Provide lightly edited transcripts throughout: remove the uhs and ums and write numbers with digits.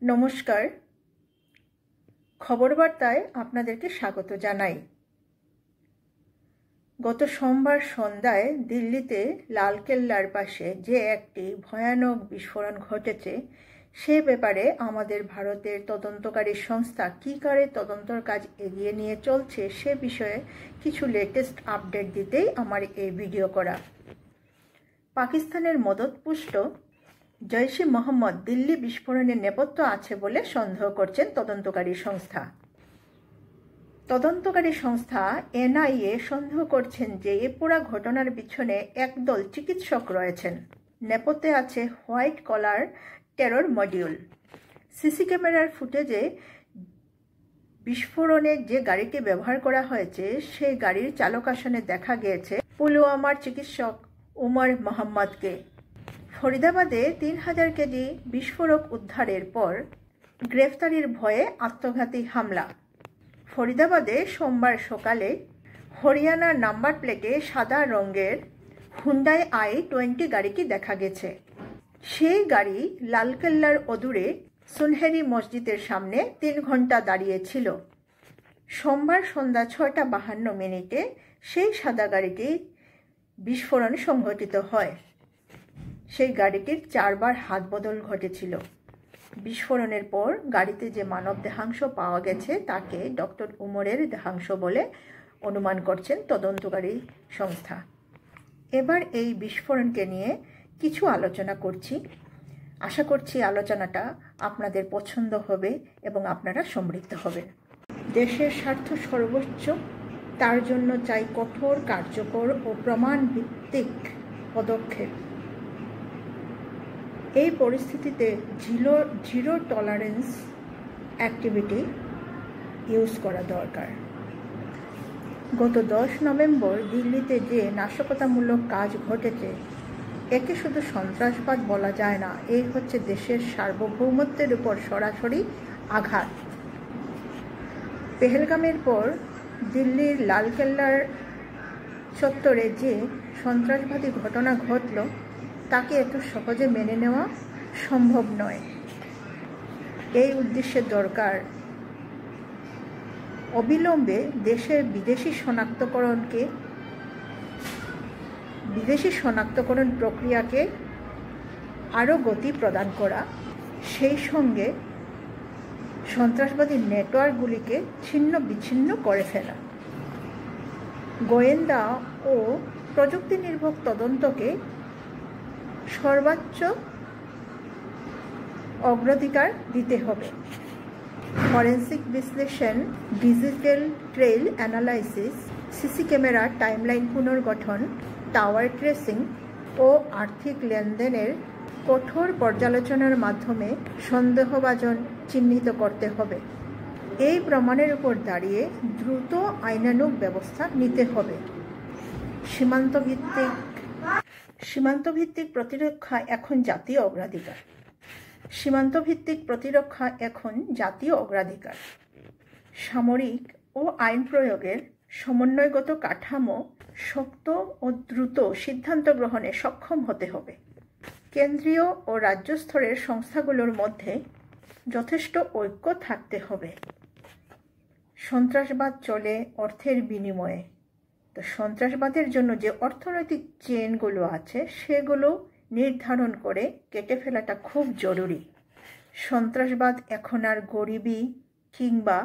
নমস্কার, খবর বার্তায় আপনাদেরকে স্বাগত জানাই। গত সোমবার সন্ধ্যায় দিল্লিতে লালকেল্লার পাশে যে একটি ভয়ানক বিস্ফোরণ ঘটেছে সে ব্যাপারে আমাদের ভারতের তদন্তকারী সংস্থা কী করে তদন্তর কাজ এগিয়ে নিয়ে চলছে সে বিষয়ে কিছু লেটেস্ট আপডেট দিতেই আমার এই ভিডিও করা। পাকিস্তানের মদতপুষ্ট জৈশ-ই মোহাম্মদ দিল্লি বিস্ফোরণের নেপথ্য আছে বলে সন্দেহ করছেন তদন্তকারী সংস্থা। তদন্তকারী সংস্থা এনআইএ সন্দেহ করছেন যে এই পুরো ঘটনার পিছনে একদল চিকিৎসক রয়েছেন। নেপথ্যে আছে white collar terror module. CC ক্যামেরার ফুটেজে বিস্ফোরণে যে গাড়িটি ব্যবহার করা হয়েছে সেই গাড়ির চালক আসনে দেখা গিয়েছে পুলওয়ামার চিকিৎসক উমর মোহাম্মদকে। ফরিদাবাদে 3000 কেজি বিস্ফোরক উদ্ধারের পর গ্রেফতারির ভয়ে আত্মঘাতী হামলা। ফরিদাবাদে সোমবার সকালে হরিয়ানার নাম্বার প্লেটে সাদা রঙের হুন্ডাই i20 গাড়িটি দেখা গেছে। সেই গাড়ি লালকেল্লার অদূরে সুনহেরি মসজিদের সামনে 3 ঘন্টা দাঁড়িয়েছিল। সোমবার সন্ধ্যা 6:52 সেই সাদা গাড়িটি বিস্ফোরণ সংঘটিত হয়। সেই গাড়িটির 4 বার হাত বদল ঘটেছিল। বিস্ফোরণের পর গাড়িতে যে মানব দেহাংশ পাওয়া গেছে তাকে ডক্টর উমরের দেহাংশ বলে অনুমান করছেন তদন্তকারী সংস্থা। এবার এই বিস্ফোরণকে নিয়ে কিছু আলোচনা করছি। আশা করছি আলোচনাটা আপনাদের পছন্দ হবে এবং আপনারা সমৃদ্ধ হবেন। দেশের স্বার্থ সর্বোচ্চ, তার জন্য চাই কঠোর, কার্যকর ও প্রমাণ ভিত্তিক পদক্ষেপ। এই পরিস্থিতিতে জিরো টলারেন্স অ্যাক্টিভিটি ইউজ করা দরকার। গত 10 নভেম্বর দিল্লিতে যে নাশকতামূলক কাজ ঘটেছে একে শুধু সন্ত্রাসবাদ বলা যায় না, এই হচ্ছে দেশের সার্বভৌমত্বের উপর সরাসরি আঘাত। পেহেলগামের পর দিল্লির লালকেল্লার চত্বরে যে সন্ত্রাসবাদী ঘটনা ঘটল তাকে এত সহজে মেনে নেওয়া সম্ভব নয়। এই উদ্দেশ্যে দরকার অবিলম্বে দেশের বিদেশি শনাক্তকরণ প্রক্রিয়াকে আরও গতি প্রদান করা, সেই সঙ্গে সন্ত্রাসবাদী নেটওয়ার্কগুলিকে ছিন্ন বিচ্ছিন্ন করে ফেলা। গোয়েন্দা ও প্রযুক্তি নির্ভর তদন্তকে সর্বোচ্চ অগ্রাধিকার দিতে হবে। ফরেন্সিক বিশ্লেষণ, digital trail analysis, CC camera timeline পুনর্গঠন, টাওয়ার ট্রেসিং ও আর্থিক লেনদেনের কঠোর পর্যালোচনার মাধ্যমে সন্দেহভাজন চিহ্নিত করতে হবে। এই প্রমাণের উপর দাঁড়িয়ে দ্রুত আইনানুগ ব্যবস্থা নিতে হবে। সীমান্তভিত্তিক প্রতিরক্ষা এখন জাতীয় অগ্রাধিকার। সামরিক ও আইন প্রয়োগের সমন্বয়গত কাঠামো শক্ত ও দ্রুত সিদ্ধান্ত গ্রহণে সক্ষম হতে হবে। কেন্দ্রীয় ও রাজ্য স্তরের সংস্থাগুলোর মধ্যে যথেষ্ট ঐক্য থাকতে হবে। সন্ত্রাসবাদ চলে অর্থের বিনিময়ে, তো সন্ত্রাসবাদের জন্য যে অর্থনৈতিক চেইনগুলো আছে সেগুলো নির্ধারণ করে কেটে ফেলাটা খুব জরুরি। সন্ত্রাসবাদ এখন আর গরিবী কিংবা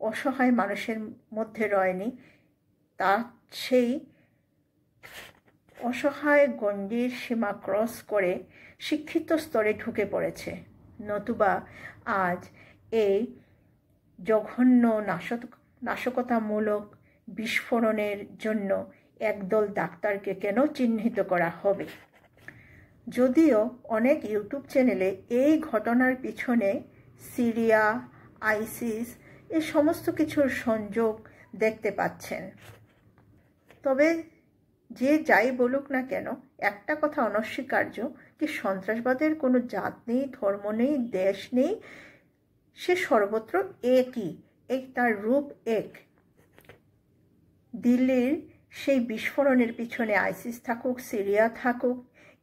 অসহায় মানুষের মধ্যে রয়নি, তা সেই অসহায় গণ্ডির সীমা ক্রস করে শিক্ষিত স্তরে ঢুকে পড়েছে। নতুবা আজ এই জঘন্য নাশকতামূলক বিস্ফোরণের জন্য একদল ডাক্তারকে কেন চিহ্নিত করা হবে? যদিও অনেক ইউটিউব চ্যানেলে এই ঘটনার পিছনে সিরিয়া, আইসিস এই সমস্ত কিছুর সংযোগ দেখতে পাচ্ছেন। তবে যে যাই বলুক না কেন, একটা কথা অনস্বীকার্য কি সন্ত্রাসবাদের কোনো জাত নেই, ধর্ম নেই, দেশ নেই, সে সর্বত্র একই, তার রূপ এক। দিল্লির সেই বিস্ফোরণের পিছনে আইসিস থাকুক, সিরিয়া থাকুক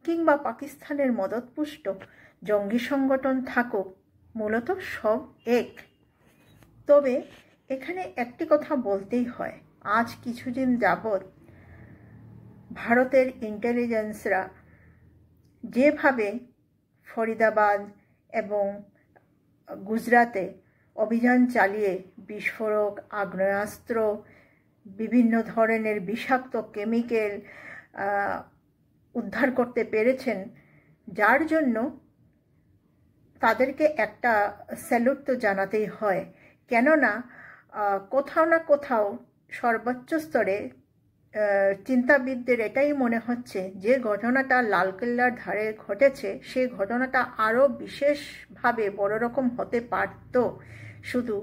কিংবা পাকিস্তানের মদতপুষ্ট জঙ্গি সংগঠন থাকুক, মূলত সব এক। তবে এখানে একটি কথা বলতেই হয়, আজ কিছুদিন যাবৎ ভারতের ইন্টেলিজেন্সরা যেভাবে ফরিদাবাদ এবং গুজরাতে অভিযান চালিয়ে বিস্ফোরক, আগ্নেয়াস্ত্র, বিভিন্ন ধরনের বিষাক্ত কেমিক্যাল উদ্ধার করতে পেরেছেন, যার জন্য তাদেরকে একটা স্যালুট তো জানাতেই হয়। কেননা কোথাও না কোথাও সর্বোচ্চ স্তরে চিন্তাবিদদের এটাই মনে হচ্ছে যে ঘটনাটা লালকেল্লার ধারে ঘটেছে, সেই ঘটনাটা আরও বিশেষভাবে বড় রকম হতে পারত। শুধু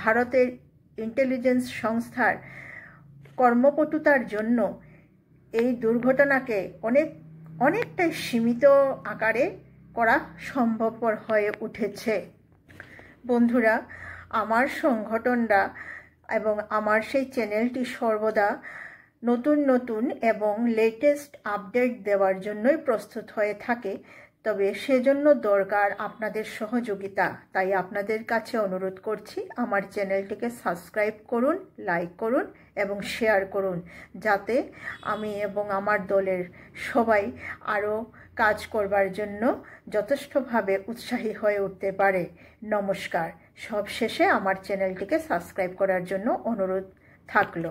ভারতের ইন্টেলিজেন্স সংস্থার কর্মপটুতার জন্য এই দুর্ঘটনাকে অনেকটাই সীমিত আকারে করা সম্ভবপর হয়ে উঠেছে। বন্ধুরা, আমার সংগঠনরা এবং আমার সেই চ্যানেলটি সর্বদা নতুন নতুন এবং লেটেস্ট আপডেট দেওয়ার জন্যই প্রস্তুত হয়ে থাকে। তবে সেজন্য দরকার আপনাদের সহযোগিতা। তাই আপনাদের কাছে অনুরোধ করছি, আমার চ্যানেলটিকে সাবস্ক্রাইব করুন, লাইক করুন এবং শেয়ার করুন, যাতে আমি এবং আমার দলের সবাই আরও কাজ করবার জন্য যথেষ্টভাবে উৎসাহী হয়ে উঠতে পারে। নমস্কার। সব শেষে আমার চ্যানেলটিকে সাবস্ক্রাইব করার জন্য অনুরোধ থাকলো।